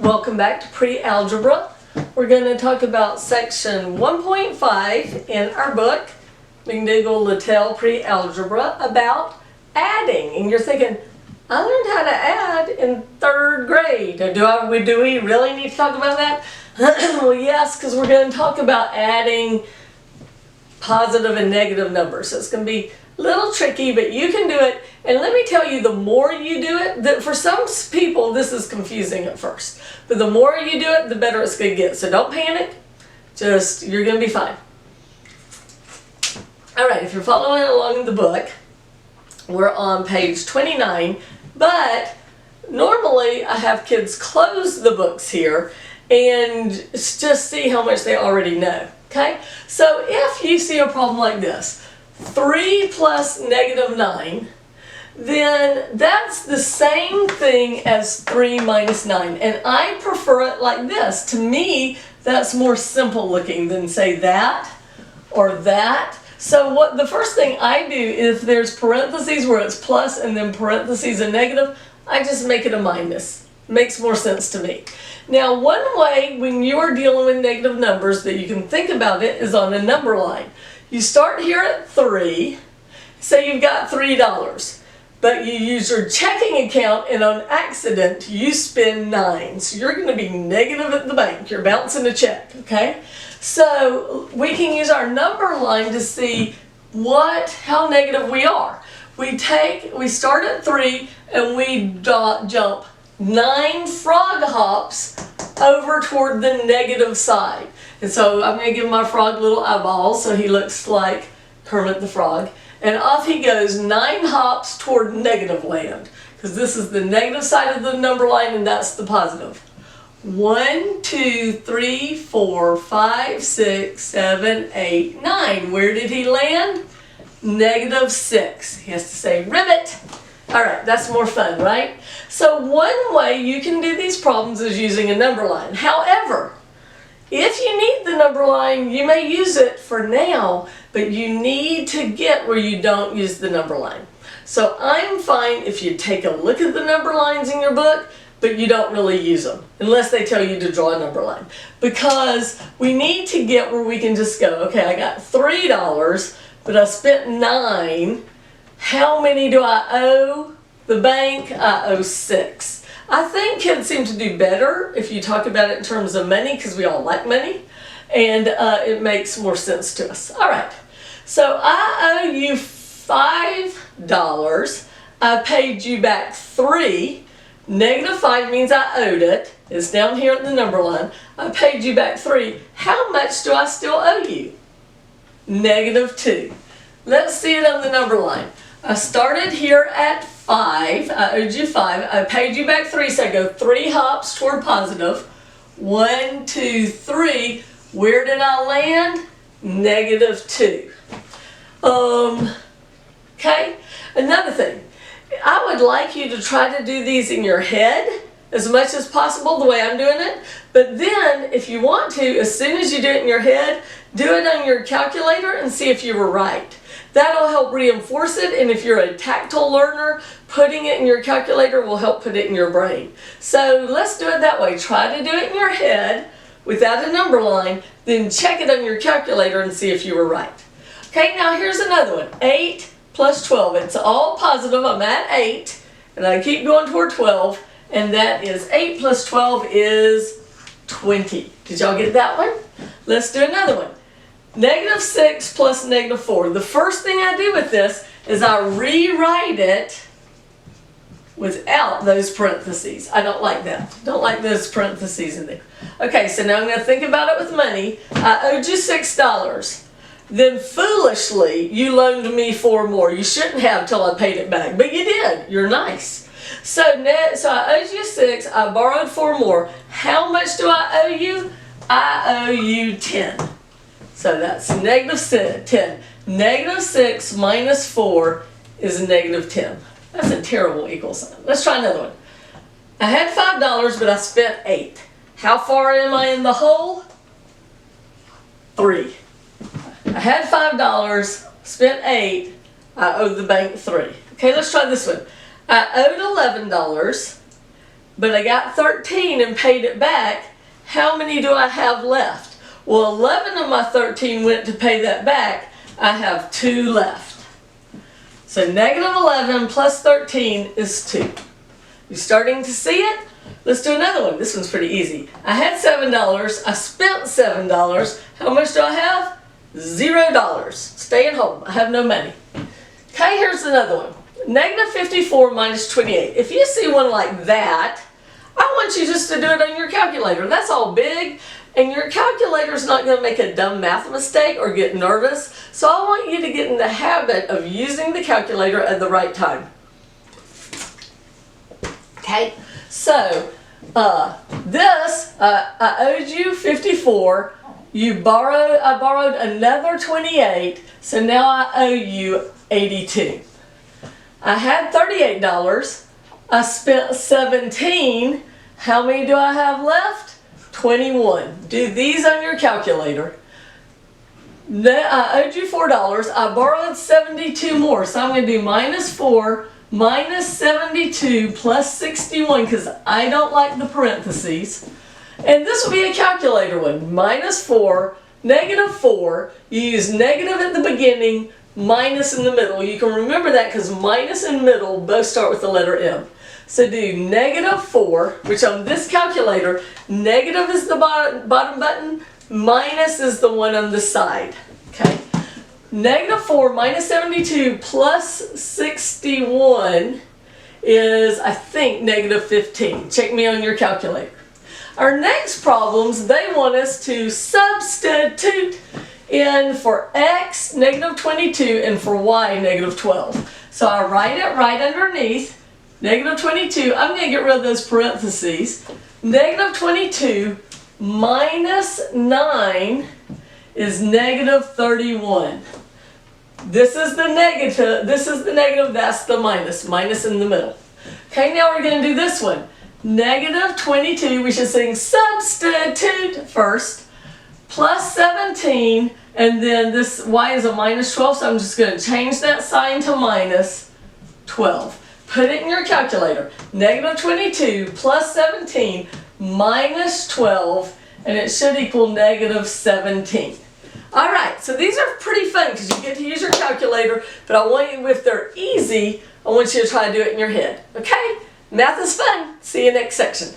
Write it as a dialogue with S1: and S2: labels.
S1: Welcome back to Pre-Algebra. We're going to talk about section 1.5 in our book, McDougal Littell Pre-Algebra, about adding. And you're thinking, I learned how to add in 3rd grade. Do we really need to talk about that? Well, yes, because we're going to talk about adding positive and negative numbers. So it's going to be a little tricky, but you can do it. And let me tell you, the more you do it, that for some people this is confusing at first, but the more you do it, the better it's going to get. So don't panic. You're going to be fine. All right, if you're following along in the book, we're on page 29, but normally I have kids close the books here and just see how much they already know. Okay, so if you see a problem like this, 3 plus negative 9, then that's the same thing as 3 minus 9. And I prefer it like this. To me, that's more simple looking than say that or that. So the first thing I do, if there's parentheses where it's plus and then parentheses and negative, I just make it a minus. Makes more sense to me. Now, one way when you are dealing with negative numbers that you can think about it is on a number line. You start here at 3, say you've got $3, but you use your checking account and on accident you spend 9. So you're going to be negative at the bank. You're bouncing a check, okay? So we can use our number line to see how negative we are. We start at 3 and we jump 9 frog hops over toward the negative side. And so I'm going to give my frog little eyeballs so he looks like Kermit the Frog. And off he goes 9 hops toward negative land, because this is the negative side of the number line and that's the positive. 1, 2, 3, 4, 5, 6, 7, 8, 9. Where did he land? Negative 6. He has to say ribbit. All right, that's more fun, right? So one way you can do these problems is using a number line. However, if you need the number line, you may use it for now, but you need to get where you don't use the number line. So I'm fine if you take a look at the number lines in your book, but you don't really use them, unless they tell you to draw a number line. Because we need to get where we can just go, okay, I got $3, but I spent 9. How many do I owe the bank? I owe 6. I think kids seem to do better if you talk about it in terms of money, because we all like money, and it makes more sense to us. All right, so I owe you $5. I paid you back 3. Negative 5 means I owed it. It's down here at the number line. I paid you back 3. How much do I still owe you? Negative 2. Let's see it on the number line. I started here at 5. I owed you 5. I paid you back 3, so I go 3 hops toward positive. 1, 2, 3. Where did I land? Negative 2. Okay. Another thing. I would like you to try to do these in your head as much as possible, the way I'm doing it. But then, if you want to, as soon as you do it in your head, do it on your calculator and see if you were right. That'll help reinforce it, and if you're a tactile learner, putting it in your calculator will help put it in your brain. So let's do it that way. Try to do it in your head without a number line, then check it on your calculator and see if you were right. Okay, now here's another one. 8 plus 12. It's all positive. I'm at 8, and I keep going toward 12, and that is 8 plus 12 is 20. Did y'all get that one? Let's do another one. Negative 6 plus negative 4. The first thing I do with this is I rewrite it without those parentheses. I don't like that. Don't like those parentheses in there. Okay, so now I'm going to think about it with money. I owed you $6. Then foolishly, you loaned me 4 more. You shouldn't have till I paid it back, but you did. You're nice. So I owed you 6. I borrowed 4 more. How much do I owe you? I owe you 10. So that's negative 10. Negative 6 minus 4 is negative 10. That's a terrible equal sign. Let's try another one. I had $5, but I spent 8. How far am I in the hole? 3. I had $5, spent 8. I owe the bank 3. Okay, let's try this one. I owed $11. but I got 13 and paid it back. How many do I have left? Well, 11 of my 13 went to pay that back. I have 2 left. So negative 11 plus 13 is 2. You starting to see it? Let's do another one. This one's pretty easy. I had $7. I spent $7. How much do I have? $0. Staying home. I have no money. Okay, here's another one. Negative 54 minus 28. If you see one like that, I want you just to do it on your calculator. That's all big, and your calculator's not going to make a dumb math mistake or get nervous. So I want you to get in the habit of using the calculator at the right time. Okay, so I owed you 54. I borrowed another 28, so now I owe you 82. I had $38. I spent 17. How many do I have left? 21. Do these on your calculator. I owed you $4. I borrowed 72 more, so I'm going to do minus 4 minus 72 plus 61 because I don't like the parentheses. And this will be a calculator one. Minus 4, negative 4. You use negative at the beginning, minus in the middle. You can remember that because minus and middle both start with the letter M. So do negative 4, which on this calculator, negative is the bottom button, minus is the one on the side. Okay. Negative 4 minus 72 plus 61 is, I think, negative 15. Check me on your calculator. Our next problems, they want us to substitute in for x, negative 22, and for y, negative 12. So I write it right underneath. Negative 22, I'm going to get rid of those parentheses. Negative 22 minus 9 is negative 31. This is the negative, that's the minus. Minus in the middle. Okay, now we're going to do this one. Negative 22, we should sing substitute first, plus 17, and then this y is a minus 12, so I'm just going to change that sign to minus 12. Put it in your calculator. Negative 22 plus 17 minus 12, and it should equal negative 17. Alright, so these are pretty fun because you get to use your calculator, but I want you, if they're easy, I want you to try to do it in your head. Okay? Math is fun. See you next section.